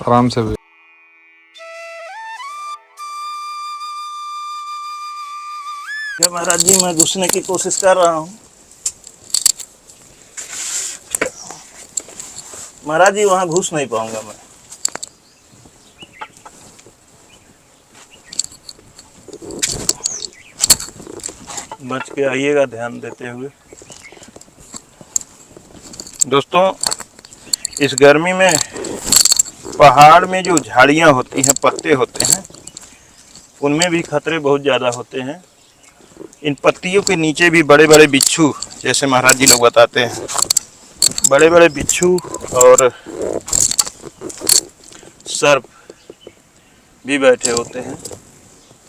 आराम से भी। क्या महाराज जी, मैं घुसने की कोशिश कर रहा हूँ। महाराज जी वहां घुस नहीं पाऊंगा मैं। बच के आइएगा ध्यान देते हुए। दोस्तों, इस गर्मी में पहाड़ में जो झाड़ियां होती हैं, पत्ते होते हैं, उनमें भी खतरे बहुत ज़्यादा होते हैं। इन पत्तियों के नीचे भी बड़े बड़े बिच्छू, जैसे महाराज जी लोग बताते हैं, बड़े बड़े बिच्छू और सर्प भी बैठे होते हैं।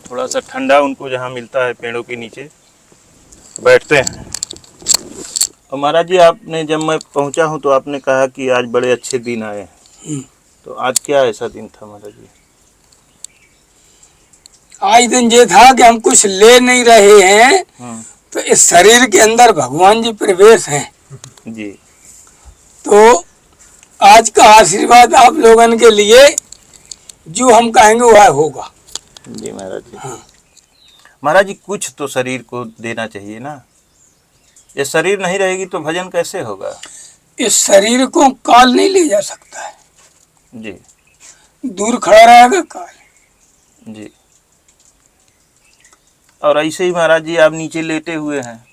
थोड़ा सा ठंडा उनको जहाँ मिलता है पेड़ों के नीचे बैठते हैं। और महाराज जी, आपने जब मैं पहुँचा हूँ तो आपने कहा कि आज बड़े अच्छे दिन आए हैं। तो आज क्या ऐसा दिन था महाराज जी? आज दिन ये था कि हम कुछ ले नहीं रहे हैं, तो इस शरीर के अंदर भगवान जी प्रवेश हैं जी। तो आज का आशीर्वाद आप लोगन के लिए जो हम कहेंगे वह होगा। जी महाराज जी। हाँ। महाराज जी, कुछ तो शरीर को देना चाहिए ना। ये शरीर नहीं रहेगी तो भजन कैसे होगा? इस शरीर को काल नहीं ले जा सकता है। जी दूर खड़ा रहेगा काल। जी। और ऐसे ही महाराज जी आप नीचे लेटे हुए हैं,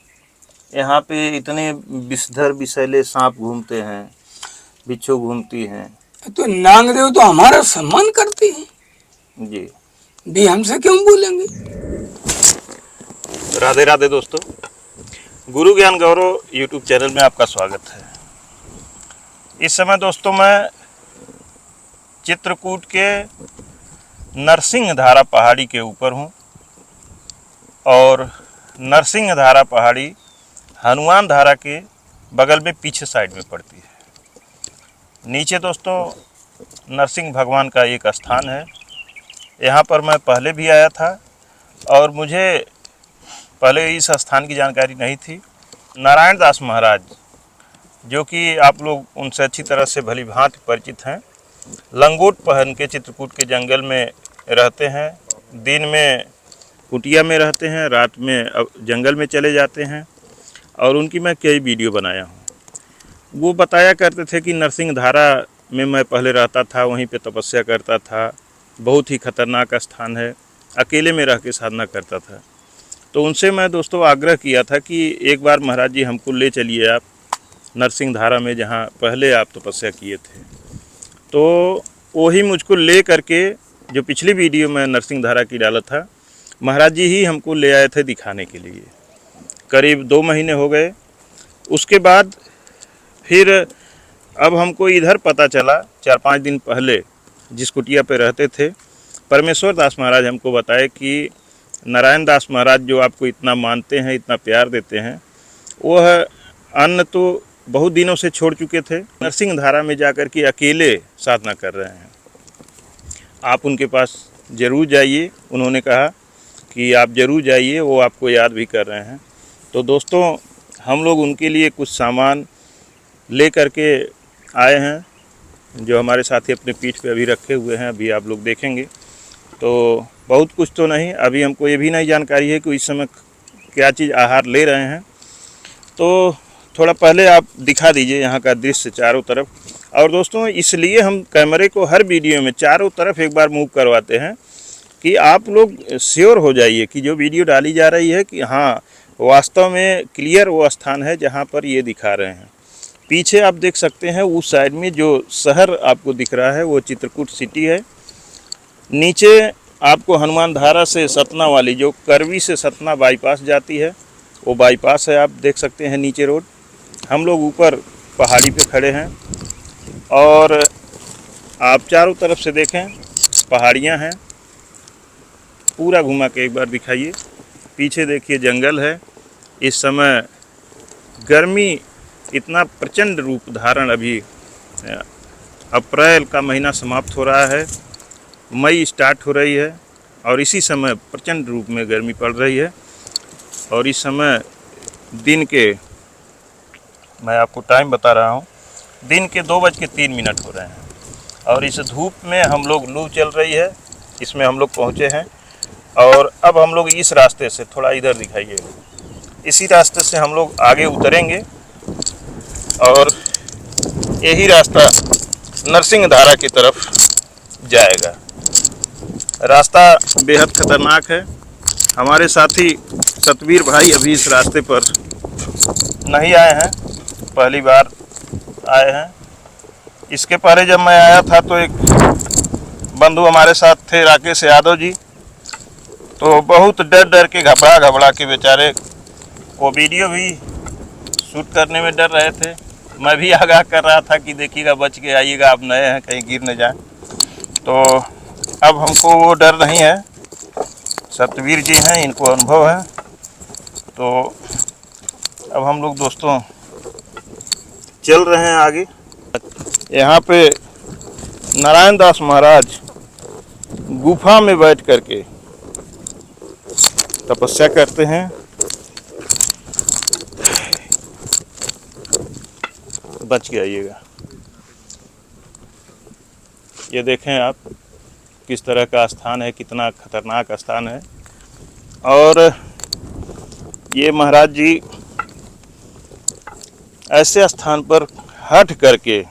यहाँ पे इतने विषधर विषैले सांप घूमते हैं, बिच्छू घूमती हैं। तो नागदेव तो हमारा सम्मान करते हैं जी। भी, हमसे क्यों बोलेंगे। राधे राधे दोस्तों, गुरु ज्ञान गौरव यूट्यूब चैनल में आपका स्वागत है। इस समय दोस्तों मैं चित्रकूट के नरसिंह धारा पहाड़ी के ऊपर हूँ और नरसिंह धारा पहाड़ी हनुमान धारा के बगल में पीछे साइड में पड़ती है। नीचे दोस्तों नरसिंह भगवान का एक स्थान है। यहाँ पर मैं पहले भी आया था और मुझे पहले इस स्थान की जानकारी नहीं थी। नारायण दास महाराज, जो कि आप लोग उनसे अच्छी तरह से भली भांति परिचित हैं, लंगोट पहन के चित्रकूट के जंगल में रहते हैं। दिन में कुटिया में रहते हैं, रात में जंगल में चले जाते हैं और उनकी मैं कई वीडियो बनाया हूँ। वो बताया करते थे कि नरसिंह धारा में मैं पहले रहता था, वहीं पे तपस्या करता था, बहुत ही खतरनाक स्थान है, अकेले में रह के साधना करता था। तो उनसे मैं दोस्तों आग्रह किया था कि एक बार महाराज जी हमको ले चलिए आप नरसिंह धारा में, जहाँ पहले आप तपस्या किए थे। तो वही मुझको ले करके, जो पिछली वीडियो में नरसिंह धारा की डाला था, महाराज जी ही हमको ले आए थे दिखाने के लिए। करीब 2 महीने हो गए। उसके बाद फिर अब हमको इधर पता चला 4-5 दिन पहले, जिस कुटिया पे रहते थे, परमेश्वर दास महाराज हमको बताए कि नारायण दास महाराज जो आपको इतना मानते हैं, इतना प्यार देते हैं, वह अन्न तो बहुत दिनों से छोड़ चुके थे, नरसिंह धारा में जाकर के अकेले साधना कर रहे हैं। आप उनके पास ज़रूर जाइए। उन्होंने कहा कि आप ज़रूर जाइए, वो आपको याद भी कर रहे हैं। तो दोस्तों, हम लोग उनके लिए कुछ सामान ले करके आए हैं, जो हमारे साथी अपने पीठ पे अभी रखे हुए हैं, अभी आप लोग देखेंगे। तो बहुत कुछ तो नहीं, अभी हमको ये भी नहीं जानकारी है कि इस समय क्या चीज़ आहार ले रहे हैं। तो थोड़ा पहले आप दिखा दीजिए यहाँ का दृश्य चारों तरफ। और दोस्तों, इसलिए हम कैमरे को हर वीडियो में चारों तरफ एक बार मूव करवाते हैं कि आप लोग श्योर हो जाइए कि जो वीडियो डाली जा रही है कि हाँ, वास्तव में क्लियर वो स्थान है जहाँ पर ये दिखा रहे हैं। पीछे आप देख सकते हैं उस साइड में जो शहर आपको दिख रहा है वो चित्रकूट सिटी है। नीचे आपको हनुमान धारा से सतना वाली, जो करवी से सतना बाईपास जाती है, वो बाईपास है, आप देख सकते हैं नीचे रोड। हम लोग ऊपर पहाड़ी पे खड़े हैं और आप चारों तरफ से देखें, पहाड़ियाँ हैं। पूरा घुमा के एक बार दिखाइए। पीछे देखिए जंगल है। इस समय गर्मी इतना प्रचंड रूप धारण, अभी अप्रैल का महीना समाप्त हो रहा है, मई स्टार्ट हो रही है और इसी समय प्रचंड रूप में गर्मी पड़ रही है। और इस समय दिन के मैं आपको टाइम बता रहा हूँ, दिन के 2:03 हो रहे हैं और इस धूप में हम लोग, लू चल रही है, इसमें हम लोग पहुँचे हैं। और अब हम लोग इस रास्ते से, थोड़ा इधर दिखाइए, इसी रास्ते से हम लोग आगे उतरेंगे और यही रास्ता नरसिंह धारा की तरफ जाएगा। रास्ता बेहद खतरनाक है। हमारे साथी सतवीर भाई अभी इस रास्ते पर नहीं आए हैं, पहली बार आए हैं। इसके पहले जब मैं आया था तो एक बंधु हमारे साथ थे, राकेश यादव जी, तो बहुत डर डर के, घबरा के बेचारे, वो वीडियो भी शूट करने में डर रहे थे। मैं भी आगाह कर रहा था कि देखिएगा, बच के आइएगा, आप नए हैं, कहीं गिर न जाए। तो अब हमको वो डर नहीं है, सतवीर जी हैं, इनको अनुभव है। तो अब हम लोग दोस्तों चल रहे हैं आगे। यहाँ पे नारायण दास महाराज गुफा में बैठ करके तपस्या करते हैं। बच के आइएगा। ये देखें आप किस तरह का स्थान है, कितना खतरनाक स्थान है। और ये महाराज जी ऐसे स्थान पर हट करके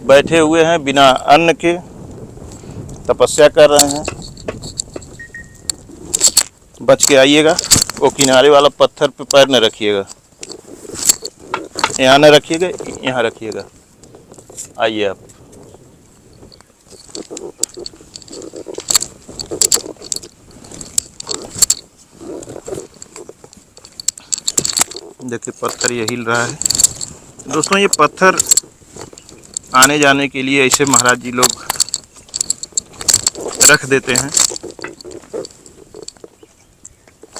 बैठे हुए हैं, बिना अन्न के तपस्या कर रहे हैं। बच के आइएगा। वो किनारे वाला पत्थर पे पैर न रखिएगा, यहाँ न रखिएगा, यहाँ रखिएगा। आइए आप। देखिए पत्थर ये हिल रहा है। दोस्तों ये पत्थर आने जाने के लिए ऐसे महाराज जी लोग रख देते हैं।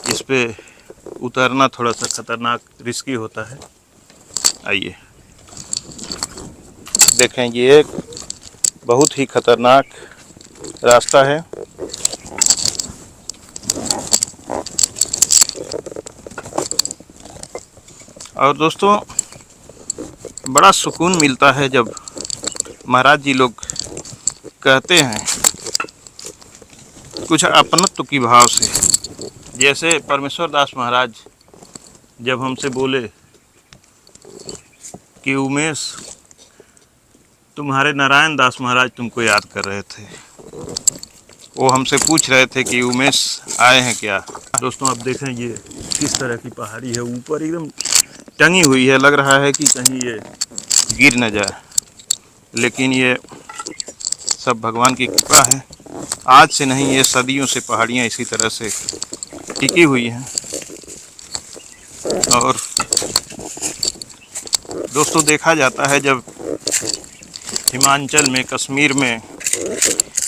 इस पे उतरना थोड़ा सा खतरनाक, रिस्की होता है। आइए देखें, ये एक बहुत ही खतरनाक रास्ता है। और दोस्तों बड़ा सुकून मिलता है जब महाराज जी लोग कहते हैं कुछ अपनत्व की भाव से। जैसे परमेश्वर दास महाराज जब हमसे बोले कि उमेश, तुम्हारे नारायण दास महाराज तुमको याद कर रहे थे। वो हमसे पूछ रहे थे कि उमेश आए हैं क्या। दोस्तों आप देखें ये किस तरह की पहाड़ी है, ऊपर एकदम टंगी हुई है, लग रहा है कि कहीं ये गिर न जाए। लेकिन ये सब भगवान की कृपा है। आज से नहीं, ये सदियों से पहाड़ियाँ इसी तरह से टिकी हुई हैं। और दोस्तों देखा जाता है जब हिमाचल में, कश्मीर में,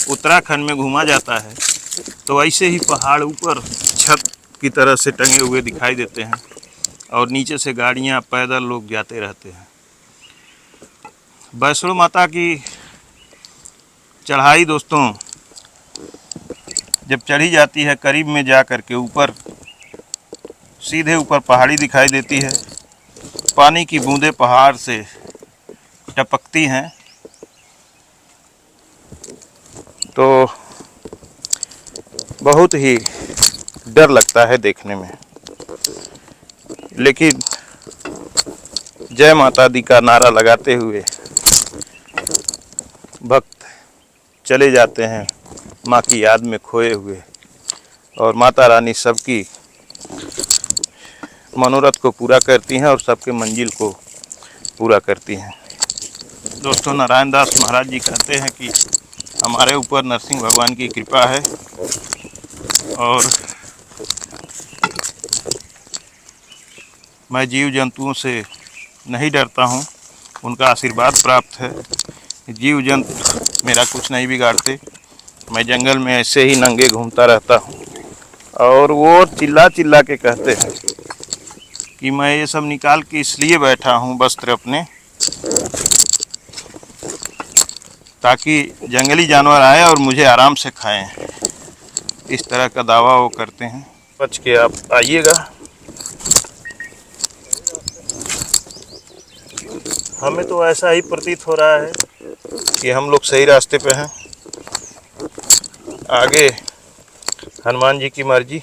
उत्तराखंड में घूमा जाता है तो ऐसे ही पहाड़ ऊपर छत की तरह से टंगे हुए दिखाई देते हैं और नीचे से गाड़ियां, पैदल लोग जाते रहते हैं। वैष्णो माता की चढ़ाई दोस्तों जब चढ़ी जाती है, करीब में जा कर के ऊपर, सीधे ऊपर पहाड़ी दिखाई देती है। पानी की बूंदें पहाड़ से टपकती हैं। तो बहुत ही डर लगता है देखने में। लेकिन जय माता दी का नारा लगाते हुए भक्त चले जाते हैं माँ की याद में खोए हुए। और माता रानी सबकी मनोरथ को पूरा करती हैं और सबके मंजिल को पूरा करती हैं। दोस्तों नारायण दास महाराज जी कहते हैं कि हमारे ऊपर नरसिंह भगवान की कृपा है और मैं जीव जंतुओं से नहीं डरता हूँ, उनका आशीर्वाद प्राप्त है। जीव जंतु मेरा कुछ नहीं बिगाड़ते। मैं जंगल में ऐसे ही नंगे घूमता रहता हूँ। और वो चिल्ला चिल्ला के कहते हैं कि मैं ये सब निकाल के इसलिए बैठा हूँ वस्त्र अपने, ताकि जंगली जानवर आए और मुझे आराम से खाएं। इस तरह का दावा वो करते हैं। बच के आप आइएगा। हमें तो ऐसा ही प्रतीत हो रहा है कि हम लोग सही रास्ते पे हैं। आगे हनुमान जी की मर्जी।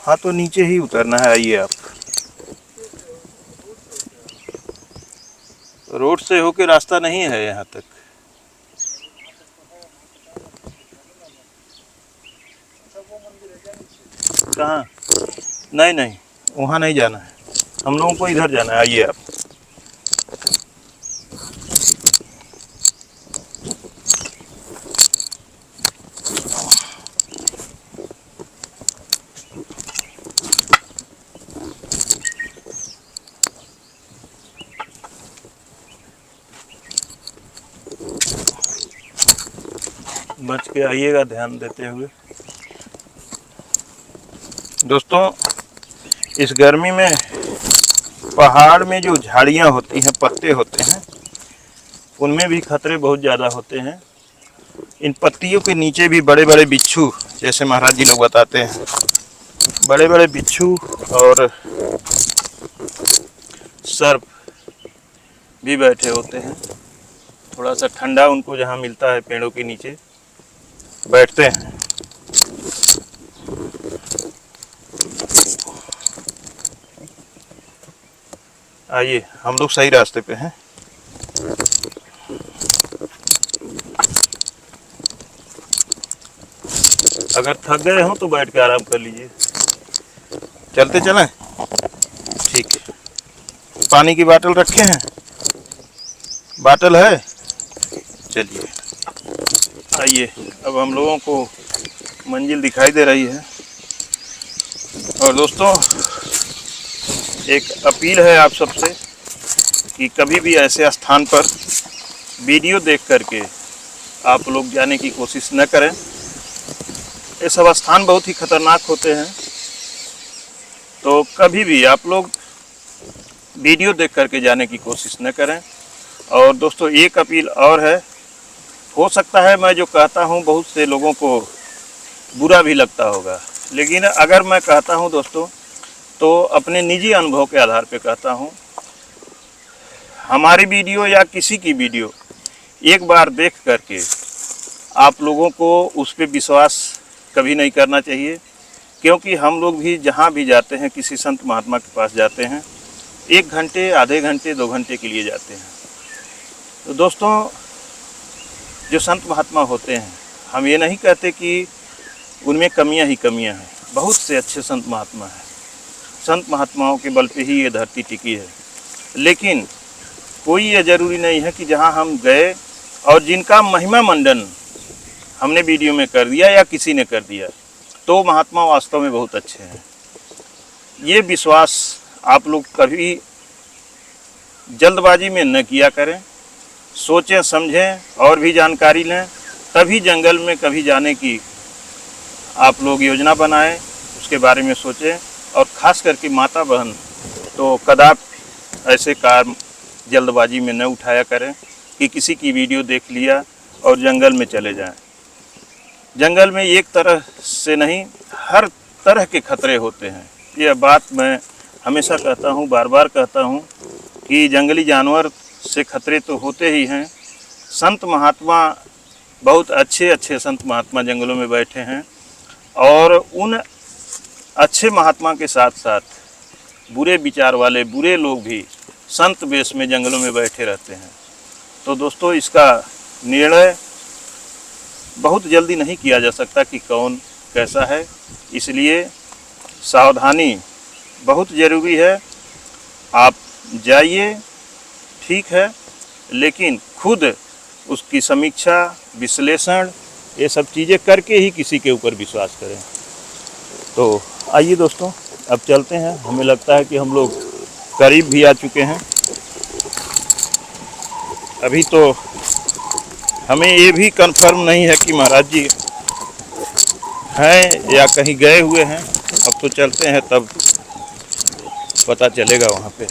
हाँ, तो नीचे ही उतरना है। आइए आप। रोड से होके रास्ता नहीं है यहाँ तक। कहाँ? नहीं नहीं, वहाँ नहीं जाना है, हम लोगों को इधर जाना है। आइए आप। बच के आइएगा ध्यान देते हुए। दोस्तों, इस गर्मी में पहाड़ में जो झाड़ियाँ होती हैं, पत्ते होते हैं, उनमें भी खतरे बहुत ज़्यादा होते हैं। इन पत्तियों के नीचे भी बड़े बड़े बिच्छू, जैसे महाराज जी लोग बताते हैं, बड़े बड़े बिच्छू और सर्प भी बैठे होते हैं। थोड़ा सा ठंडा उनको जहाँ मिलता है पेड़ों के नीचे बैठते हैं। आइए, हम लोग सही रास्ते पे हैं। अगर थक गए हो तो बैठ के आराम कर लीजिए। चलते चलें? ठीक है। पानी की बोतल रखे हैं? बोतल है? चलिए आइए। अब हम लोगों को मंजिल दिखाई दे रही है। और दोस्तों, एक अपील है आप सबसे कि कभी भी ऐसे स्थान पर वीडियो देख करके आप लोग जाने की कोशिश न करें। ये सब स्थान बहुत ही खतरनाक होते हैं, तो कभी भी आप लोग वीडियो देख करके जाने की कोशिश न करें। और दोस्तों, एक अपील और है। हो सकता है मैं जो कहता हूँ बहुत से लोगों को बुरा भी लगता होगा, लेकिन अगर मैं कहता हूँ दोस्तों, तो अपने निजी अनुभव के आधार पे कहता हूँ। हमारी वीडियो या किसी की वीडियो एक बार देख करके आप लोगों को उस पर विश्वास कभी नहीं करना चाहिए, क्योंकि हम लोग भी जहाँ भी जाते हैं, किसी संत महात्मा के पास जाते हैं, 1 घंटे, आधे घंटे, 2 घंटे के लिए जाते हैं। तो दोस्तों, जो संत महात्मा होते हैं, हम ये नहीं कहते कि उनमें कमियां ही कमियां हैं। बहुत से अच्छे संत महात्मा हैं। संत महात्माओं के बल पे ही ये धरती टिकी है। लेकिन कोई ये ज़रूरी नहीं है कि जहाँ हम गए और जिनका महिमा मंडन हमने वीडियो में कर दिया या किसी ने कर दिया, तो महात्मा वास्तव में बहुत अच्छे हैं। ये विश्वास आप लोग कभी जल्दबाजी में न किया करें। सोचें, समझें और भी जानकारी लें, तभी जंगल में कभी जाने की आप लोग योजना बनाएं, उसके बारे में सोचें। और ख़ास करके माता बहन तो कदापि ऐसे काम जल्दबाजी में न उठाया करें कि किसी की वीडियो देख लिया और जंगल में चले जाएं। जंगल में एक तरह से नहीं, हर तरह के खतरे होते हैं। यह बात मैं हमेशा कहता हूँ, बार बार कहता हूँ कि जंगली जानवर से खतरे तो होते ही हैं। संत महात्मा, बहुत अच्छे अच्छे संत महात्मा जंगलों में बैठे हैं, और उन अच्छे महात्मा के साथ साथ बुरे विचार वाले बुरे लोग भी संत वेश में जंगलों में बैठे रहते हैं। तो दोस्तों, इसका निर्णय बहुत जल्दी नहीं किया जा सकता कि कौन कैसा है, इसलिए सावधानी बहुत ज़रूरी है। आप जाइए, ठीक है, लेकिन खुद उसकी समीक्षा, विश्लेषण, ये सब चीज़ें करके ही किसी के ऊपर विश्वास करें। तो आइए दोस्तों, अब चलते हैं। हमें लगता है कि हम लोग करीब भी आ चुके हैं। अभी तो हमें ये भी कंफर्म नहीं है कि महाराज जी हैं या कहीं गए हुए हैं। अब तो चलते हैं, तब पता चलेगा वहाँ पे।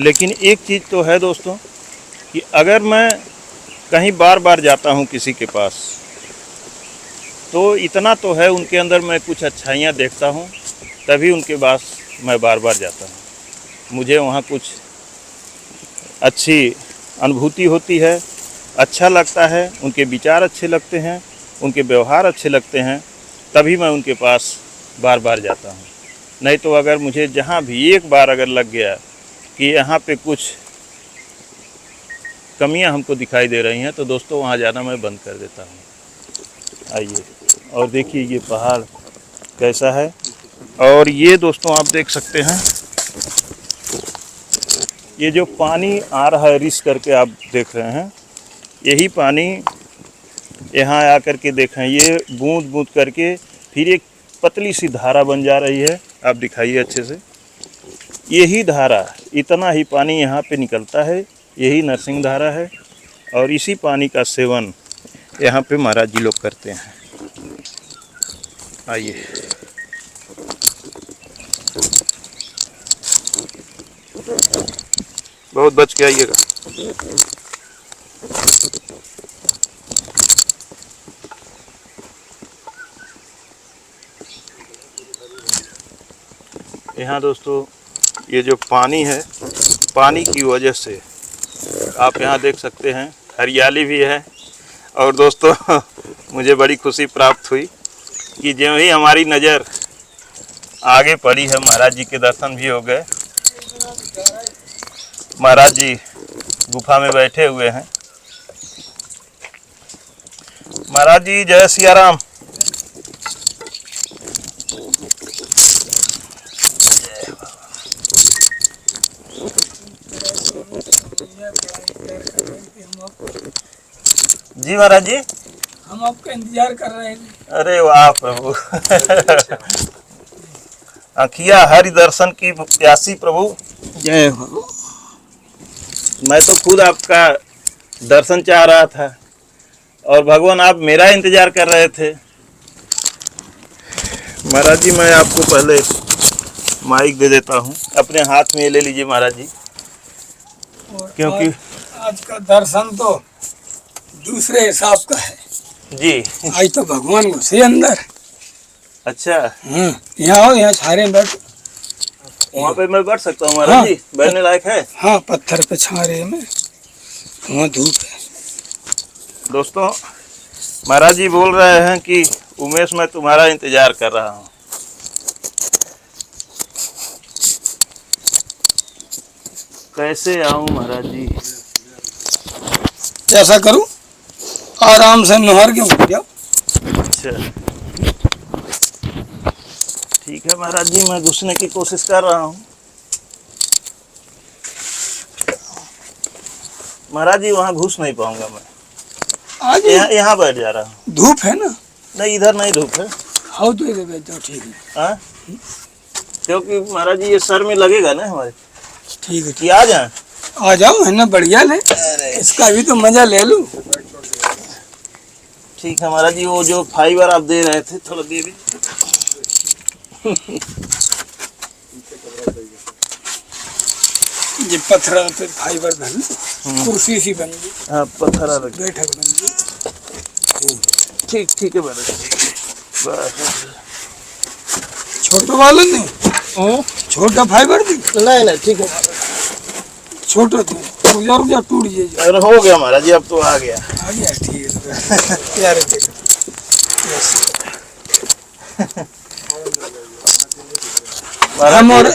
लेकिन एक चीज़ तो है दोस्तों कि अगर मैं कहीं बार बार जाता हूँ किसी के पास, तो इतना तो है उनके अंदर मैं कुछ अच्छाइयाँ देखता हूँ, तभी उनके पास मैं बार बार जाता हूँ। मुझे वहाँ कुछ अच्छी अनुभूति होती है, अच्छा लगता है, उनके विचार अच्छे लगते हैं, उनके व्यवहार अच्छे लगते हैं, तभी मैं उनके पास बार बार जाता हूँ। नहीं तो अगर मुझे जहाँ भी एक बार अगर लग गया कि यहाँ पे कुछ कमियाँ हमको दिखाई दे रही हैं, तो दोस्तों वहाँ जाना मैं बंद कर देता हूँ। आइए और देखिए ये पहाड़ कैसा है। और ये दोस्तों आप देख सकते हैं, ये जो पानी आ रहा है रिस करके आप देख रहे हैं, यही पानी यहाँ आकर के देखें, ये बूंद बूंद करके फिर एक पतली सी धारा बन जा रही है। आप दिखाइए अच्छे से, यही धारा, इतना ही पानी यहाँ पे निकलता है, यही नरसिंह धारा है। और इसी पानी का सेवन यहाँ पे महाराज जी लोग करते हैं। आइए बहुत बच के आइएगा। यहाँ दोस्तों ये जो पानी है, पानी की वजह से आप यहाँ देख सकते हैं हरियाली भी है। और दोस्तों मुझे बड़ी खुशी प्राप्त हुई कि ज्यों ही हमारी नज़र आगे पड़ी है, महाराज जी के दर्शन भी हो गए। महाराज जी गुफा में बैठे हुए हैं। महाराज जी जय सिया राम। जी महाराज जी, हम आपका इंतजार कर रहे हैं। अरे वाह प्रभु अखिया हरि दर्शन की प्यासी प्रभु। जय हो। मैं तो खुद आपका दर्शन चाह रहा था और भगवान आप मेरा इंतजार कर रहे थे। महाराज जी मैं आपको पहले माइक दे देता हूँ, अपने हाथ में ले लीजिए महाराज जी। क्योंकि आज का दर्शन तो दूसरे हिसाब का है जी। आज तो भगवान घुसे अंदर। अच्छा, यहाँ आओ, यहाँ छारे में बैठ। वहाँ पे मैं बैठ सकता हूँ महाराज जी? बैठने लायक है? हाँ, पत्थर पे छारे में, वहाँ धूप है। दोस्तों महाराज जी बोल रहे हैं कि उमेश मैं तुम्हारा इंतजार कर रहा हूँ। कैसे आऊँ महाराज जी? ऐसा करूँ, आराम से नहर के उठ जाओ। अच्छा ठीक है महाराज जी, मैं घुसने की कोशिश कर रहा हूँ। महाराज जी वहाँ घुस नहीं पाऊंगा मैं, आज यहाँ बैठ जा रहा हूँ। धूप है ना? नहीं इधर नहीं धूप है। हाँ तो इधर बैठ जाओ। ठीक है। हाँ क्योंकि महाराज जी ये सर में लगेगा ना हमारे। ठीक है, कि आ जाए? आ जाओ, है ना, बढ़िया ले, इसका भी तो मजा ले लूं। ठीक है महाराज जी, वो जो फाइबर आप दे रहे थे थोड़ा दे दे। ये पत्थर पे फाइबर बन, कुर्सी सी बन गई। हाँ पत्थर बैठक बन गई। ठीक है महाराज जी। बस छोटा वाला नहीं, छोटा फाइबर थी। नहीं ठीक है, छोटा थी, रुक जा टूट जाए। अरे हो गया महाराज जी, अब तो आ गया। आ गया, ठीक है यार। देखो हम, और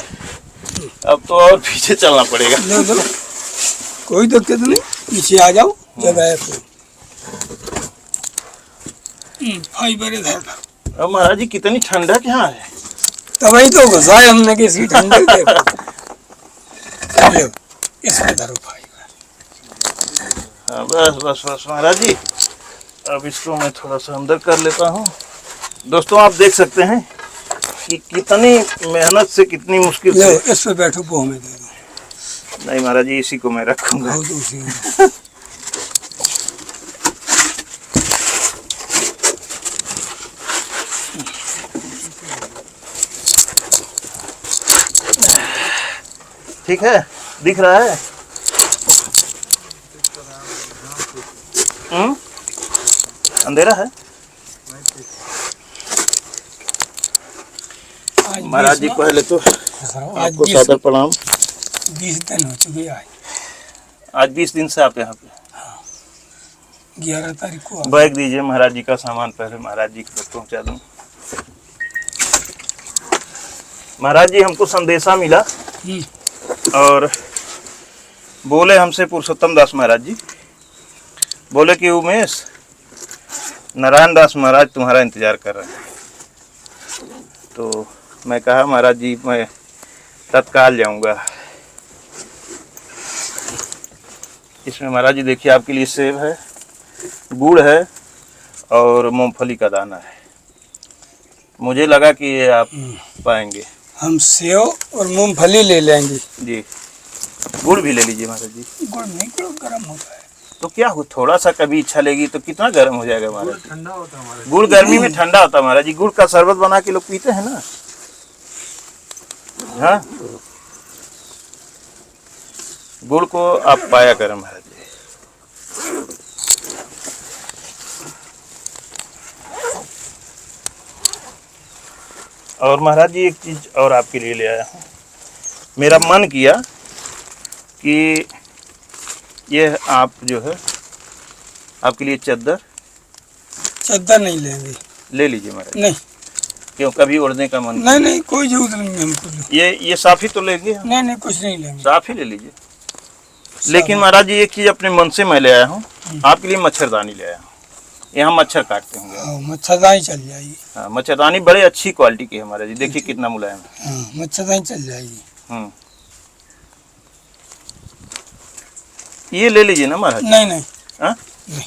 अब तो और पीछे चलना पड़ेगा। लो, कोई दिक्कत नहीं, पीछे आ जाओ, जगह है। फाइबर इधर। अब महाराज जी कितनी ठंडक यहाँ है। तभी तो घुसाए हमने किसी ठंडे। इसमें धरो फाइबर। हाँ बस महाराज जी, अब इसको मैं थोड़ा सा अंदर कर लेता हूँ। दोस्तों आप देख सकते हैं कि कितनी मेहनत से, कितनी मुश्किल से। इस पे बैठो, वो हमें दे दो। नहीं महाराज जी, इसी को मैं रखूंगा। ठीक है। दिख रहा है? अंधेरा है। महाराज जी पहले तो आपको सादर प्रणाम। 20 दिन हो चुके आज 20 दिन से आप यहाँ पे। 11 तारीख को बैग दीजिए महाराज जी का सामान, पहले महाराज जी को पहुँचा दूँ। महाराज जी हमको संदेशा मिला और बोले हमसे पुरुषोत्तम दास महाराज जी बोले कि उमेश, नारायण दास महाराज तुम्हारा इंतजार कर रहे हैं। तो मैं कहा महाराज जी मैं तत्काल जाऊंगा। इसमें महाराज जी देखिए आपके लिए सेब है, गुड़ है और मूंगफली का दाना है। मुझे लगा कि ये आप पाएंगे। हम सेव और मूंगफली ले लेंगे जी। गुड़ भी ले लीजिए महाराज जी। गुड़ नहीं, गुड़ गर्म होता है। तो क्या हो, थोड़ा सा कभी इच्छा लेगी तो कितना गर्म हो जाएगा महाराज जी। ठंडा होता है गुड़ गर्मी में ठंडा होता है महाराज जी। गुड़ का शरबत बना के लोग पीते हैं ना। हाँ, गुड़ को आप पाया करें महाराज जी। और महाराज जी एक चीज और आपके लिए ले आया हूँ। मेरा मन किया कि ये आप जो है आपके लिए चादर नहीं लेंगे। ले लीजिए महाराज। नहीं, क्यों, कभी ओढ़ने का मन? नहीं, कोई जरूरत नहीं है हमको। ये साफ ही तो लेंगे। नहीं, कुछ नहीं लेंगे। साफ ही ले लीजिए। लेकिन महाराज जी एक चीज अपने मन से मैं ले आया हूँ, आपके लिए मच्छरदानी ले आया हूँ। यहाँ मच्छर काटते होंगे। मच्छरदानी चल जाएगी। हाँ, मच्छरदानी बड़े अच्छी क्वालिटी की है महाराज जी। देखिए कितना मुलायम है। हाँ, मच्छरदानी चल जाएगी। ये ले लीजिए ना महाराज। नहीं। हाँ? नहीं।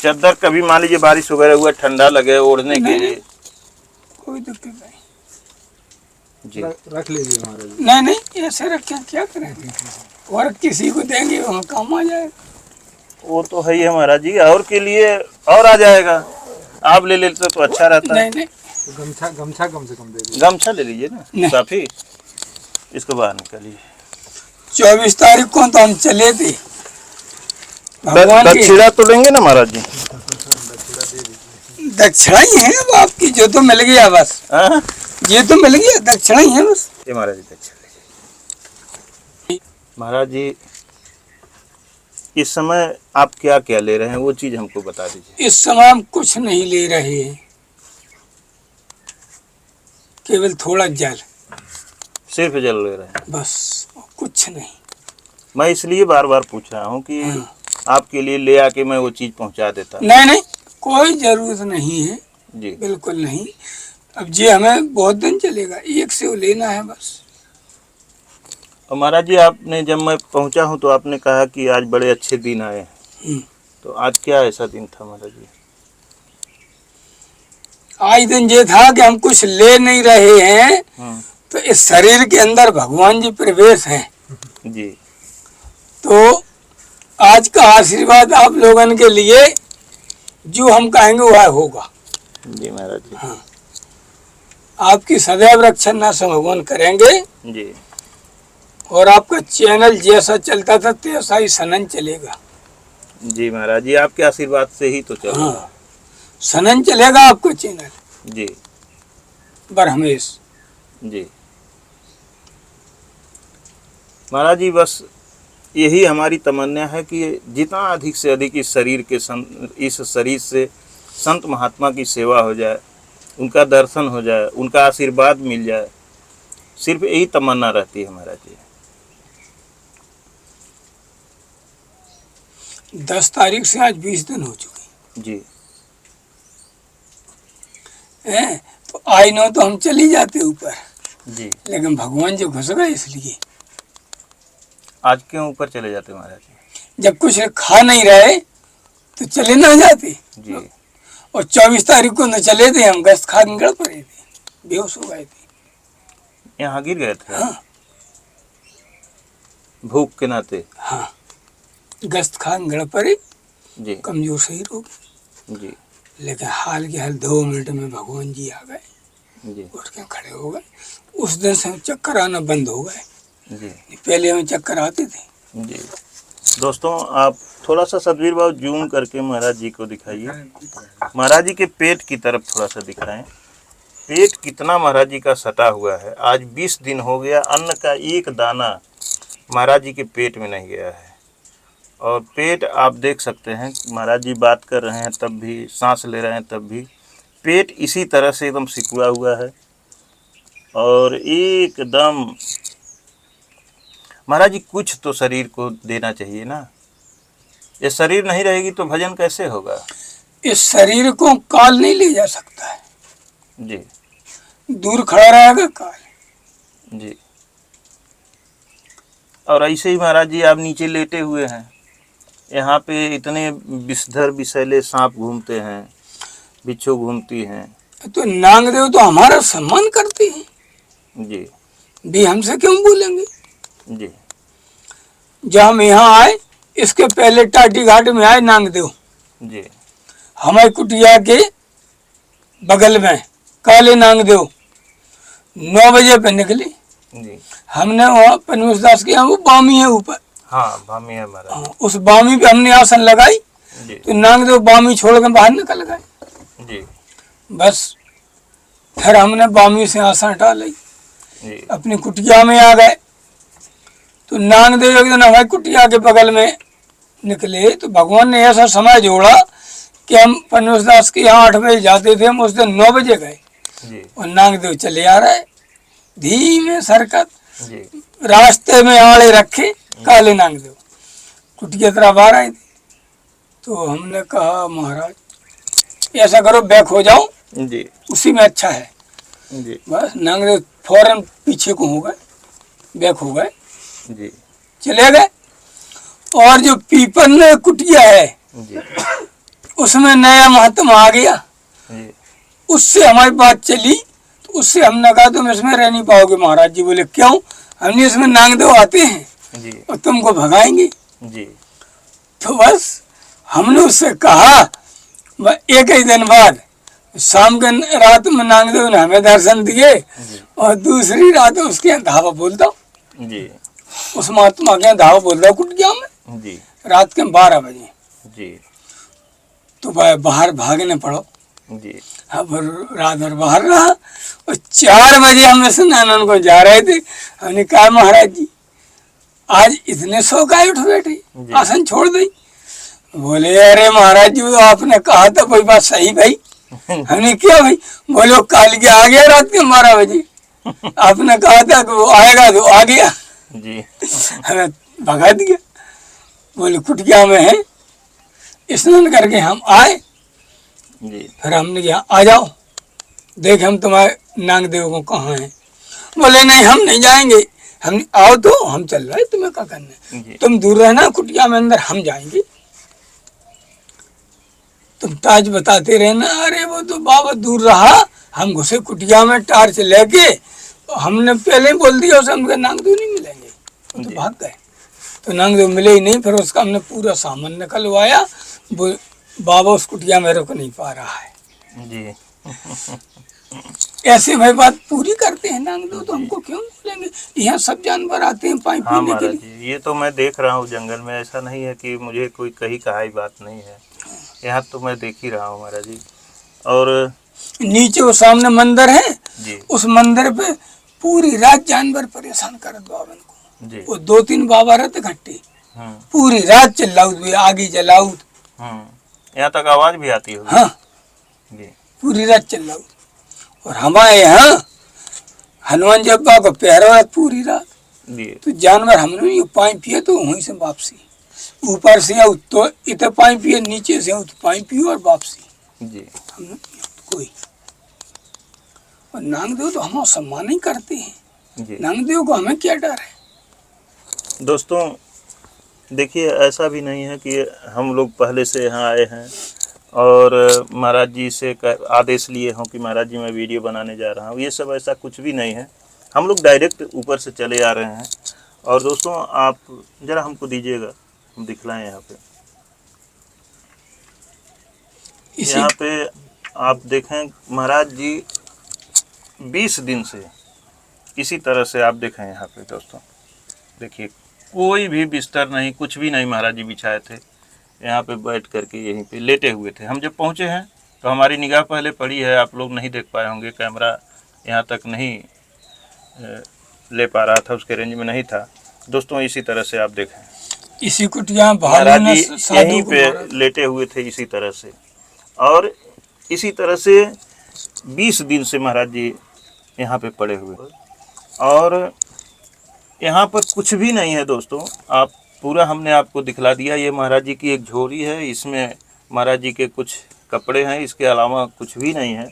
चादर कभी मान लीजिए बारिश वगैरह हुआ, ठंडा लगे ओढ़ने के लिए। कोई दिक्कत नहीं जी। रख लीजिए महाराज जी। नहीं, ऐसे रखे क्या करेंगे, और किसी को देंगे वहाँ काम आ जाएगा। वो तो है ही है महाराज जी, और के लिए और आ जाएगा। आप ले लेते तो अच्छा रहता है। नहीं। तो गमछा कम से कम दे दीजिए। गमछा ले लीजिए ना काफी। इसको बाहर निकालिए। 24 तारीख को तो हम चले थे भगवान की। दक्षिणा तो लेंगे ना महाराज जी? दक्षिणा ही है अब आपकी, जो तो मिल गया बस। हाँ? ये तो मिल गया, दक्षिणा ही है बस। ये महाराज जी दक्षिणा। महाराज जी इस समय आप क्या क्या ले रहे हैं वो चीज हमको बता दीजिए। इस समय हम कुछ नहीं ले रहे हैं, केवल थोड़ा जल, सिर्फ जल ले रहे हैं बस, कुछ नहीं। मैं इसलिए बार बार पूछ रहा हूँ कि आपके लिए ले आके मैं वो चीज पहुंचा देता। नहीं, कोई जरूरत नहीं है जी, बिल्कुल नहीं। अब ये हमें बहुत दिन चलेगा, एक से वो लेना है बस। और महाराज जी आपने, जब मैं पहुंचा हूं तो आपने कहा कि आज बड़े अच्छे दिन आए हैं। तो आज क्या ऐसा दिन था महाराज जी? आज दिन ये था कि हम कुछ ले नहीं रहे हैं, तो इस शरीर के अंदर भगवान जी प्रवेश हैं जी। तो आज का आशीर्वाद आप लोगन के लिए जो हम कहेंगे वह होगा। जी महाराज जी। हाँ, आपकी सदैव रक्षा न भगवान करेंगे जी। और आपका चैनल जैसा चलता था तैसा ही सनन चलेगा। जी महाराज जी, आपके आशीर्वाद से ही तो चल। हाँ, सनन चलेगा आपका चैनल जी। बरहमेश। जी महाराज जी, बस यही हमारी तमन्ना है कि जितना अधिक से अधिक इस शरीर से संत महात्मा की सेवा हो जाए, उनका दर्शन हो जाए, उनका आशीर्वाद मिल जाए। सिर्फ यही तमन्ना रहती है महाराज जी। 10 तारीख से आज 20 दिन हो चुके जी। हैं। तो आई नो तो हम चली जाते ऊपर, जी। लेकिन भगवान जी घुस गए, इसलिए आज क्यों ऊपर चले जाते महाराज जी? जब कुछ खा नहीं रहे तो चले ना जाते। जी। और 24 तारीख को न चले थे, हम गश्त खा निकल पड़े थे, बेहोश हो गए थे। यहाँ गिर गए थे? हाँ, भूख के नाते? हाँ, गश्त खा निकल पड़े, जी। कमजोर शरीर हो गए। जी। लेकिन हाल के हाल 2 मिनट में भगवान जी आ गए, जी। उठ के खड़े हो गए। उस दिन से चक्कर आना बंद हो गए। जी। पहले हमें चक्कर आते थे। जी दोस्तों, आप थोड़ा सा सतबीर बाबू जूम करके महाराज जी को दिखाइए। महाराज जी के पेट की तरफ थोड़ा सा दिखाएं। पेट कितना महाराज जी का सटा हुआ है। आज 20 दिन हो गया, अन्न का एक दाना महाराज जी के पेट में नहीं गया है। और पेट आप देख सकते हैं, महाराज जी बात कर रहे हैं तब भी, सांस ले रहे हैं तब भी पेट इसी तरह से एकदम सिकुड़ा हुआ है। और एकदम महाराज जी कुछ तो शरीर को देना चाहिए ना। ये शरीर नहीं रहेगी तो भजन कैसे होगा। इस शरीर को काल नहीं ले जा सकता है जी। दूर खड़ा रहेगा काल। जी। और ऐसे ही महाराज जी आप नीचे लेटे हुए हैं, यहाँ पे इतने विषधर विषैले सांप घूमते हैं, बिच्छू घूमती हैं। तो नागदेव तो हमारा सम्मान करते हैं जी। भी, हमसे क्यों बोलेंगे। जी। जब हम यहाँ आए, इसके पहले टाटी घाट में आए नागदेव, जी। हमारी कुटिया के बगल में काले नागदेव 9 बजे पे निकले। जी। हमने वहाँ पनवेश दास के यहाँ, वो बामी है ऊपर, हाँ बामी है महाराज। उस बामी पे हमने आसन लगाई। जी। तो नागदेव बामी छोड़ के बाहर निकल गए। जी। बस फिर हमने बामी से आसन हटा ली, जी। अपनी कुटिया में आ गए। तो नागदेव एक दिन हमारी कुटिया के बगल में निकले। तो भगवान ने ऐसा समय जोड़ा कि हम पनवेश दास के यहाँ 8 बजे जाते थे, हम उस दिन 9 बजे गए। जी। और नागदेव चले आ रहे धीमे सरकत, जी। रास्ते में आड़े रखे काले नागदेव कुटिया तरफ आ रहे थे। तो हमने कहा महाराज ऐसा करो, बैक हो जाओ, जी। उसी में अच्छा है। जी। बस नागदेव फौरन पीछे को हो गए, बैक हो गए, जी। चले गए। और जो पीपल में कुटिया है, जी। उसमें नया महात्मा आ गया। जी। उससे हमारी बात चली। तो उससे हमने कहा तुम इसमें रह नहीं पाओगे। महाराज जी बोले क्यों। हमने इसमें नागदेव आते हैं जी। और तुमको भगाएंगे। जी। तो बस हमने उससे कहा। एक ही दिन बाद शाम के रात में नागदेव ने हमें दर्शन दिए। और दूसरी रात उसके यहाँ धावा बोलता, जी। उस महात्मा के यहाँ धावा बोलता कुटिया में। जी। रात के 12 बजे। जी। तो बाहर भागने पड़ो। जी। अब रात भर बाहर रहा। और 4 बजे हम स्नान को जा रहे थे। हमने कहा महाराज जी आज इतने सो का उठ बैठे, आसन छोड़ दी। बोले अरे महाराज जी तो आपने कहा था कोई बात सही भाई। हमने क्या भाई। बोलो काल के आ गया रात के 12 बजे। आपने कहा था कि वो आएगा तो आ गया। जी। हमें भगा दिया। बोले कुटिया में है। स्नान करके हम आए। जी। फिर हमने कहा आ जाओ, देख हम तुम्हारे नागदेव को कहाँ हैं। बोले नहीं हम नहीं जाएंगे। हम आओ तो हम चल रहे, तुम्हें क्या करना है, तुम दूर रहना कुटिया में, अंदर हम जाएंगे, तुम टार्च बताते रहना। अरे वो तो बाबा दूर रहा, हम घुसे कुटिया में टार्च लेके। हमने पहले ही बोल दिया उसे हमके नागदेव नहीं मिलेंगे। वो तो भाग गए। तो नागदेव मिले ही नहीं। फिर उसका हमने पूरा सामान निकलवाया। वो बाबा उस कुटिया में रुक नहीं पा रहा है। जी। ऐसे भाई बात पूरी करते हैं नागदेव, तो हमको क्यों बोलेंगे। यहाँ सब जानवर आते हैं पानी हाँ पीने के महाराज लिए। जी, ये तो मैं देख रहा हूँ जंगल में। ऐसा नहीं है कि मुझे कोई कही कहाई बात नहीं है, यहाँ तो मैं देख ही रहा हूँ महाराज जी। और नीचे वो सामने मंदिर है जी। उस मंदिर पे पूरी रात जानवर परेशान कर बाबन को। जी। वो 2-3 बाबा रहते इकट्ठे, पूरी रात चिल्लाउत भी, आगी जलाउत। यहाँ तक आवाज भी आती होगी। हाँ जी। पूरी रात चिल्लाउत। और हमारे यहाँ हनुमान जब्बा को पहरा पूरी रात। जी। तो जानवर हमने पानी पिए तो वहीं से वापसी, ऊपर से आउट तो इतना पानी पिए, नीचे से आउट पानी पियो और वापसी। जी। हमने कोई। और नागदेव तो हम सम्मान ही करते हैं। जी। नागदेव को हमें क्या डर है। दोस्तों देखिए, ऐसा भी नहीं है कि हम लोग पहले से यहाँ आए हैं और महाराज जी से आदेश लिए हों कि महाराज जी मैं वीडियो बनाने जा रहा हूँ। ये सब ऐसा कुछ भी नहीं है। हम लोग डायरेक्ट ऊपर से चले आ रहे हैं। और दोस्तों आप ज़रा हमको दीजिएगा, हम दिखलाएं यहाँ पे। यहाँ पे आप देखें महाराज जी 20 दिन से इसी तरह से आप देखें यहाँ पे दोस्तों, देखिए कोई भी बिस्तर नहीं, कुछ भी नहीं महाराज जी बिछाए थे। यहाँ पे बैठ करके यहीं पे लेटे हुए थे। हम जब पहुँचे हैं तो हमारी निगाह पहले पड़ी है, आप लोग नहीं देख पाए होंगे, कैमरा यहाँ तक नहीं ले पा रहा था, उसके रेंज में नहीं था। दोस्तों इसी तरह से आप देखें, इसी कुटिया महाराज जी यहीं पे लेटे हुए थे इसी तरह से, और इसी तरह से 20 दिन से महाराज जी यहाँ पे पड़े हुए, और यहाँ पर कुछ भी नहीं है दोस्तों। आप पूरा हमने आपको दिखला दिया। ये महाराज जी की एक झोरी है, इसमें महाराज जी के कुछ कपड़े हैं, इसके अलावा कुछ भी नहीं है,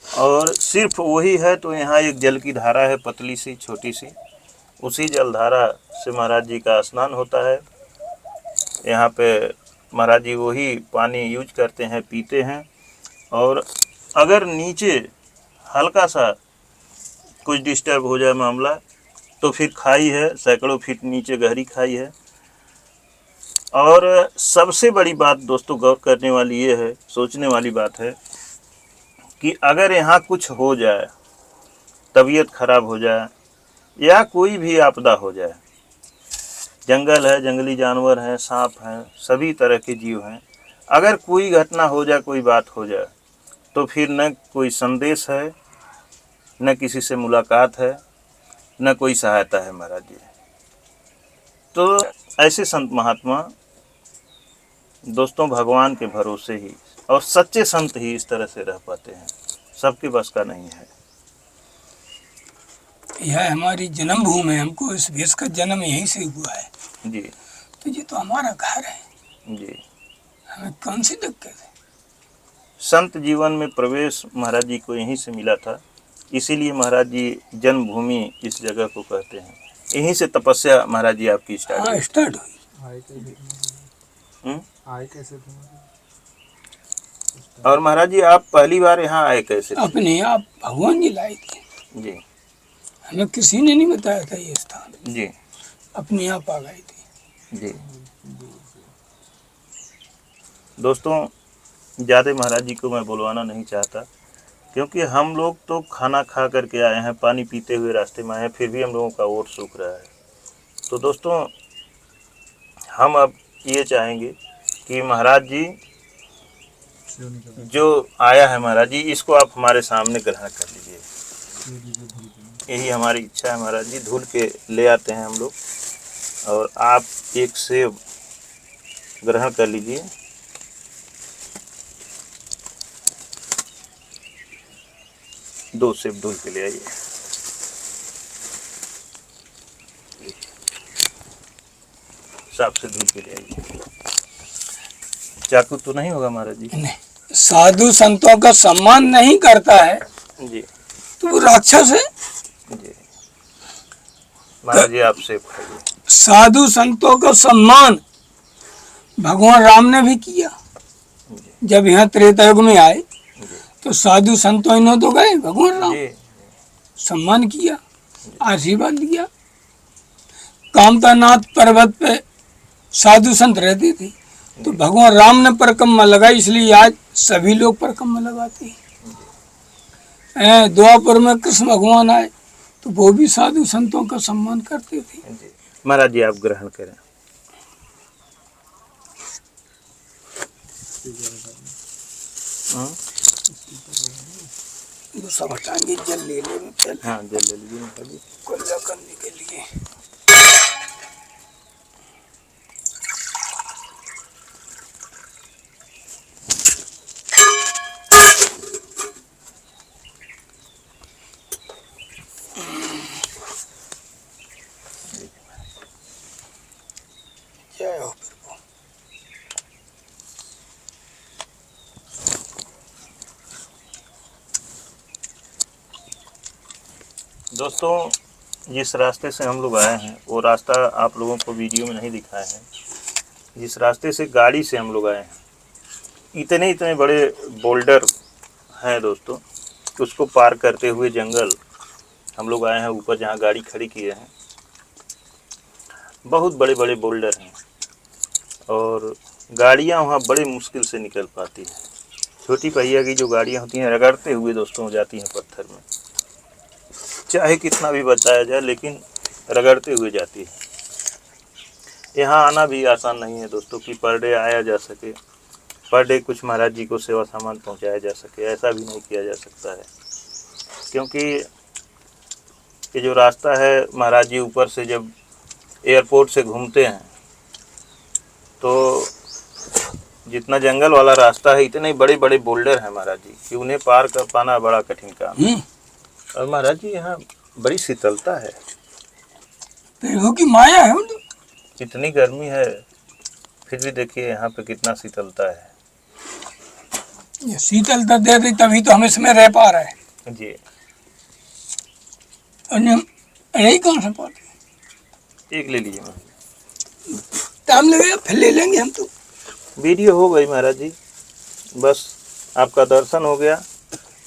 और सिर्फ वही है। तो यहाँ एक जल की धारा है, पतली सी छोटी सी, उसी जलधारा से महाराज जी का स्नान होता है। यहाँ पे महाराज जी वही पानी यूज करते हैं, पीते हैं। और अगर नीचे हल्का सा कुछ डिस्टर्ब हो जाए मामला तो फिर खाई है, सैकड़ों फीट नीचे गहरी खाई है। और सबसे बड़ी बात दोस्तों गौर करने वाली ये है, सोचने वाली बात है कि अगर यहाँ कुछ हो जाए, तबीयत खराब हो जाए या कोई भी आपदा हो जाए, जंगल है, जंगली जानवर हैं, सांप हैं, सभी तरह के जीव हैं, अगर कोई घटना हो जाए, कोई बात हो जाए, तो फिर न कोई संदेश है, न किसी से मुलाकात है, न कोई सहायता है महाराज जी। तो ऐसे संत महात्मा दोस्तों भगवान के भरोसे ही, और सच्चे संत ही इस तरह से रह पाते हैं, सबके बस का नहीं है। यह हमारी जन्मभूमि है, हमको इस देश का जन्म यहीं से हुआ है जी। तो ये तो हमारा घर है जी, हमें कौन सी दिक्कत है। संत जीवन में प्रवेश महाराज जी को यहीं से मिला था, इसीलिए महाराज जी जन्मभूमि इस जगह को कहते हैं। यहीं से तपस्या महाराज जी आपकी स्टार्ट हुई। आए कैसे और महाराज जी आप पहली बार यहाँ आए कैसे? अपने आप भगवान जी लाए थे जी, हमें किसी ने नहीं बताया था ये स्थान जी, अपने आप आ गए थे जी। दोस्तों ज़्यादा महाराज जी को मैं बुलवाना नहीं चाहता, क्योंकि हम लोग तो खाना खा करके आए हैं, पानी पीते हुए रास्ते में आए हैं, फिर भी हम लोगों का ओट सूख रहा है। तो दोस्तों हम अब ये चाहेंगे कि महाराज जी जो आया है महाराज जी, इसको आप हमारे सामने ग्रहण कर लीजिए। यही हमारी इच्छा है महाराज जी। धुल के ले आते हैं हम लोग, और आप एक सेब ग्रहण कर लीजिए। दो सेब धुल के ले आइए। साफ से धुल के ले आइए। चाकू तो नहीं होगा महाराज जी? नहीं, साधु संतों का सम्मान नहीं करता है जी तो वो राक्षस है जी। महाराज जी आप सेब खाइए। साधु संतों का सम्मान भगवान राम ने भी किया। जब यहाँ त्रेता युग में आए तो साधु संतों इन्हों तो गए, भगवान राम सम्मान किया, आशीर्वाद दिया। कामतानाथ पर्वत पे साधु संत रहते थे, तो भगवान राम ने परिक्रमा लगाई, इसलिए आज सभी लोग परिक्रमा लगाते हैं। द्वापर में कृष्ण भगवान आए तो वो भी साधु संतों का सम्मान करते थे। महाराज जी आप ग्रहण करें। सब हटाएंगे, जल ले लेंगे। हाँ जल ले लीजिए महाराज जी। कुल्ला करने के लिए जय हो प्रभु। दोस्तों जिस रास्ते से हम लोग आए हैं वो रास्ता आप लोगों को वीडियो में नहीं दिखाया है। जिस रास्ते से गाड़ी से हम लोग आए हैं, इतने बड़े बोल्डर हैं दोस्तों, उसको पार करते हुए जंगल हम लोग आए हैं। ऊपर जहाँ गाड़ी खड़ी किए हैं बहुत बड़े बड़े बोल्डर हैं, और गाड़ियाँ वहाँ बड़े मुश्किल से निकल पाती हैं। छोटी पहिया की जो गाड़ियाँ होती हैं रगड़ते हुए दोस्तों जाती हैं पत्थर में, चाहे कितना भी बताया जाए लेकिन रगड़ते हुए जाती है। यहाँ आना भी आसान नहीं है दोस्तों कि पर डे आया जा सके, पर डे कुछ महाराज जी को सेवा सामान पहुँचाया जा सके, ऐसा भी नहीं किया जा सकता है। क्योंकि ये जो रास्ता है महाराज जी ऊपर से जब एयरपोर्ट से घूमते हैं तो जितना जंगल वाला रास्ता है, इतने बड़े बड़े बोल्डर हैं महाराज जी कि उन्हें पार कर पाना बड़ा कठिन काम है। और महाराज जी यहाँ बड़ी शीतलता है, पेड़ों की माया है उन। इतनी गर्मी है फिर भी देखिए यहाँ पे कितना शीतलता है। ये शीतलता दे दी तभी तो हम इसमें रह पा रहे हैं। जी और यही कौन सा पाते एक ले लीजिए महाराज, टाइम लगेगा फिर ले लेंगे हम तो। वीडियो हो गई महाराज जी, बस आपका दर्शन हो गया,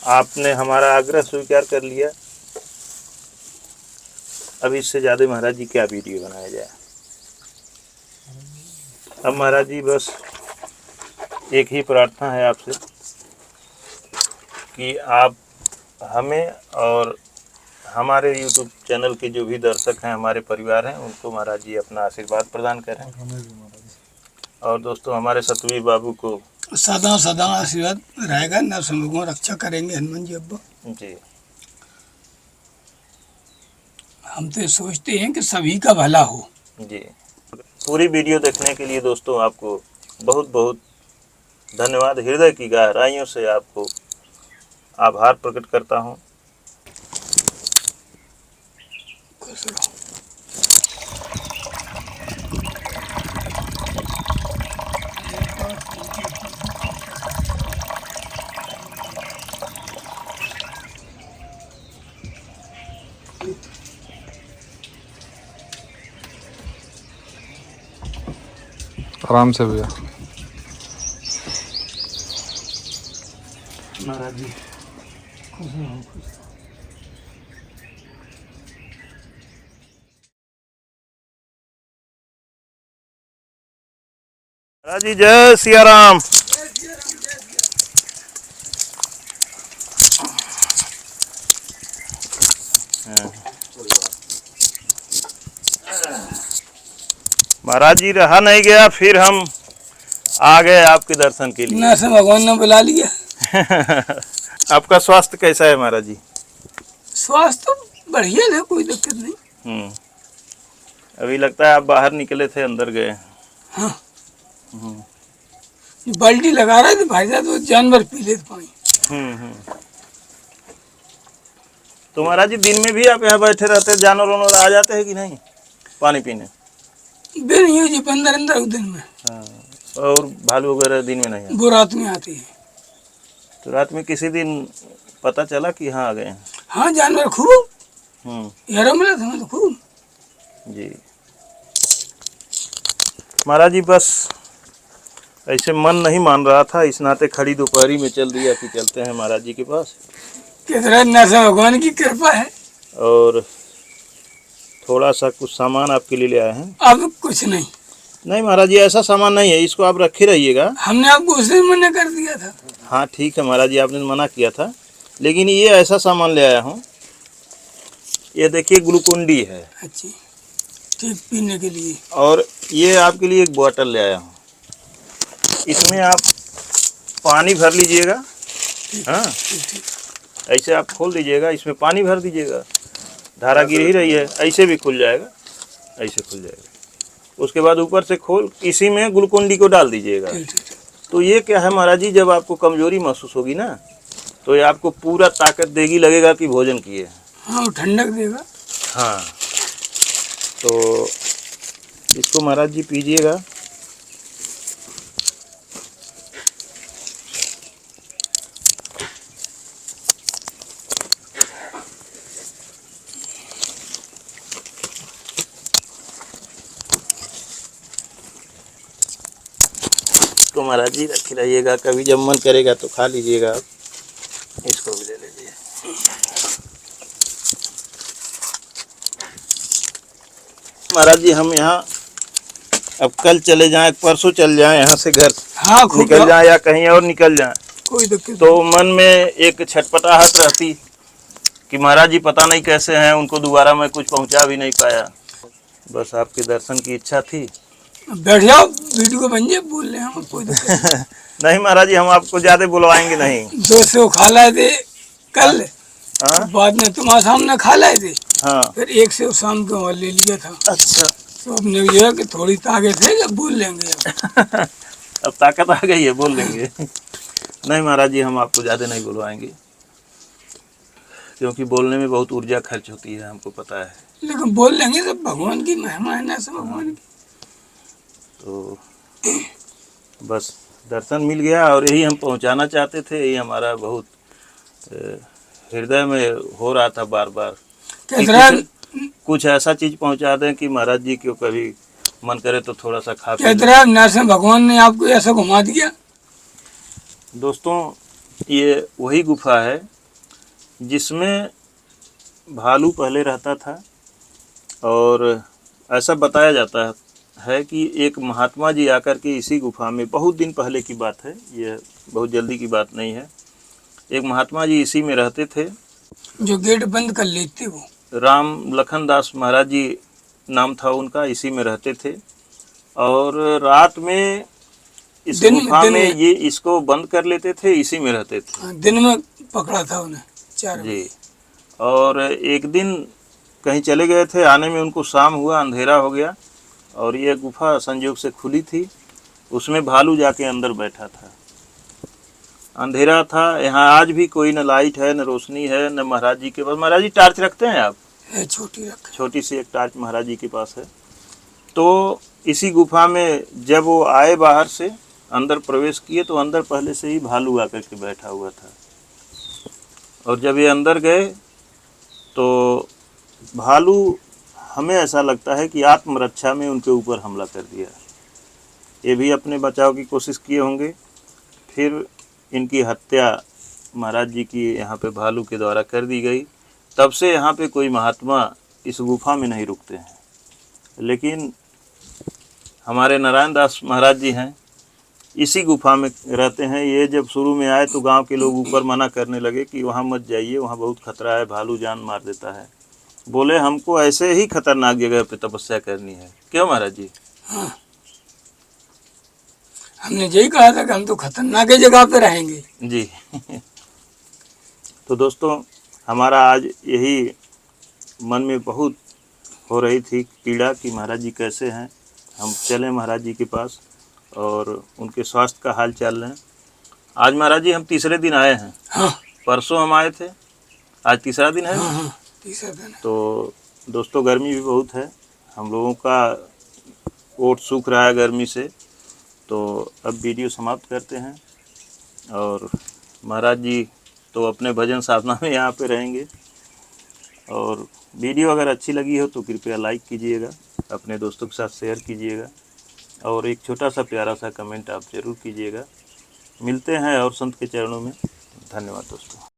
आपने हमारा आग्रह स्वीकार कर लिया। अब इससे ज़्यादा महाराज जी क्या वीडियो बनाया जाए। अब महाराज जी बस एक ही प्रार्थना है आपसे कि आप हमें और हमारे YouTube चैनल के जो भी दर्शक हैं, हमारे परिवार हैं, उनको महाराज जी अपना आशीर्वाद प्रदान करें। और दोस्तों हमारे सतवीर बाबू को सदा सदा आशीर्वाद रहेगा, नरसिंह रक्षा करेंगे हनुमान जी अब्बा जी। हम तो सोचते हैं कि सभी का भला हो जी। पूरी वीडियो देखने के लिए दोस्तों आपको बहुत बहुत धन्यवाद, हृदय की गहराइयों से आपको आभार प्रकट करता हूँ। आराम से भैया। महाराज जी महाराज जी जय सिया राम। महाराज जी रहा नहीं गया, फिर हम आ गए आपके दर्शन के लिए। नरसिंह भगवान ने बुला लिया। आपका स्वास्थ्य कैसा है महाराज जी? स्वास्थ्य तो बढ़िया है, कोई दिक्कत नहीं। अभी लगता है आप बाहर निकले थे, अंदर गए। हाँ, बाल्टी लगा रहे थे भाई साहब, तो जानवर पी लेते पानी। तो महाराज जी दिन में भी आप यहाँ बैठे रहते, जानवर वानवर आ जाते हैं कि नहीं पानी पीने? दिन ही जी 15 दिन में। हाँ। और भालू वगैरह दिन में नहीं आते? वो रात में आती है। तो रात में किसी दिन पता चला कि यहाँ आ गए हैं? हाँ, जानवर खूब यार मिला था तो खूब। जी महाराज जी बस ऐसे मन नहीं मान रहा था, इस नाते खड़ी दोपहरी में चल दिया कि चलते हैं महाराज जी के पास। कितना नरसिंह भगवान की कृपा है। और थोड़ा सा कुछ सामान आपके लिए ले आए हैं। अब कुछ नहीं। नहीं महाराज जी ऐसा सामान नहीं है, इसको आप रखे रहिएगा। हमने आपको उस दिन मना कर दिया था। हाँ ठीक है महाराज जी, आपने मना किया था, लेकिन ये ऐसा सामान ले आया हूँ। ये देखिए ग्लूकोन डी है। अच्छी ठीक पीने के लिए। और ये आपके लिए एक बोतल ले आया हूँ, इसमें आप पानी भर लीजिएगा। हाँ ऐसे आप खोल दीजिएगा, इसमें पानी भर दीजिएगा, धारा गिर ही रही है, ऐसे भी खुल जाएगा, ऐसे खुल जाएगा। उसके बाद ऊपर से खोल इसी में ग्लूकोन डी को डाल दीजिएगा। तो ये क्या है महाराज जी, जब आपको कमजोरी महसूस होगी ना, तो ये आपको पूरा ताकत देगी, लगेगा कि भोजन किए। हाँ, ठंडक देगा। हाँ तो इसको महाराज जी पीजिएगा। तो महाराज जी रखे रहिएगा, कभी जब मन करेगा तो खा लीजिएगा। आप इसको भी ले लीजिए। महाराज जी हम यहाँ अब कल चले जाएं, परसों चल जाएं यहाँ से घर। हाँ, निकल जाएं या कहीं और निकल जाएं, कोई दिक्कत तो मन में एक छटपटाहट रहती कि महाराज जी पता नहीं कैसे हैं, उनको दोबारा मैं कुछ पहुँचा भी नहीं पाया। बस आपके दर्शन की इच्छा थी बैठ जाओ, वीडियो बन जाए, बोल रहे हैं हम, कोई दिक्कत नहीं। नहीं महाराज जी, हम आपको ज्यादा बुलवाएंगे नहीं। 2 सेव खा लाए थे कल, हाँ बाद में तुम्हारे सामने खा लाए थे, हाँ। फिर 1 सेव शाम को और ले लिया था। अच्छा। तो अब ने ये है कि थोड़ी ताकत है कि बोल लेंगे अब। अब ताकत आ गई है, बोल लेंगे। नहीं महाराज जी, हम आपको ज़्यादा नहीं बुलवाएंगे, क्योंकि बोलने में बहुत ऊर्जा खर्च होती है, हमको पता है। लेकिन बोल लेंगे, सब भगवान की महिमा है ना, सब भगवान की। तो बस दर्शन मिल गया, और यही हम पहुंचाना चाहते थे, यही हमारा बहुत हृदय में हो रहा था बार बार कि कुछ ऐसा चीज़ पहुंचा दें कि महाराज जी को कभी मन करे तो थोड़ा सा खा पी लें। नरसिंह भगवान ने आपको ऐसा घुमा दिया। दोस्तों, ये वही गुफा है जिसमें भालू पहले रहता था, और ऐसा बताया जाता है कि एक महात्मा जी आकर के इसी गुफा में, बहुत दिन पहले की बात है, ये बहुत जल्दी की बात नहीं है, एक महात्मा जी इसी में रहते थे, जो गेट बंद कर लेते वो। राम लखन दास महाराज जी नाम था उनका, इसी में रहते थे। और रात में इस गुफा में ये इसको बंद कर लेते थे, इसी में रहते थे। दिन में पकड़ा था उन्हें 4 बजे जी। और एक दिन कहीं चले गए थे, आने में उनको शाम हुआ, अंधेरा हो गया, और ये गुफा संयोग से खुली थी, उसमें भालू जाके अंदर बैठा था। अंधेरा था, यहाँ आज भी कोई न लाइट है, न रोशनी है, न महाराज जी के पास। महाराज जी टॉर्च रखते हैं आप? छोटी सी एक टॉर्च महाराज जी के पास है। तो इसी गुफा में जब वो आए बाहर से, अंदर प्रवेश किए, तो अंदर पहले से ही भालू आकर के बैठा हुआ था। और जब ये अंदर गए तो भालू, हमें ऐसा लगता है कि आत्मरक्षा में उनके ऊपर हमला कर दिया। ये भी अपने बचाव की कोशिश किए होंगे, फिर इनकी हत्या महाराज जी की यहाँ पे भालू के द्वारा कर दी गई। तब से यहाँ पे कोई महात्मा इस गुफा में नहीं रुकते हैं। लेकिन हमारे नारायण दास महाराज जी हैं, इसी गुफा में रहते हैं। ये जब शुरू में आए तो गांव के लोग ऊपर मना करने लगे कि वहाँ मत जाइए, वहाँ बहुत खतरा है, भालू जान मार देता है। बोले हमको ऐसे ही खतरनाक जगह पे तपस्या करनी है। क्यों महाराज जी? हाँ, हमने यही कहा था कि हम तो खतरनाक जगह पे रहेंगे जी। तो दोस्तों, हमारा आज यही मन में बहुत हो रही थी पीड़ा कि महाराज जी कैसे हैं, हम चलें महाराज जी के पास और उनके स्वास्थ्य का हाल चाल लें। आज महाराज जी हम तीसरे दिन आए हैं। हाँ। परसों हम आए थे, आज तीसरा दिन है। हाँ, तीसरा दिन है। तो दोस्तों, गर्मी भी बहुत है, हम लोगों का ओट सूख रहा है गर्मी से। तो अब वीडियो समाप्त करते हैं, और महाराज जी तो अपने भजन साधना में यहाँ पे रहेंगे। और वीडियो अगर अच्छी लगी हो तो कृपया लाइक कीजिएगा, अपने दोस्तों के साथ शेयर कीजिएगा, और एक छोटा सा प्यारा सा कमेंट आप ज़रूर कीजिएगा। मिलते हैं और संत के चरणों में। धन्यवाद दोस्तों।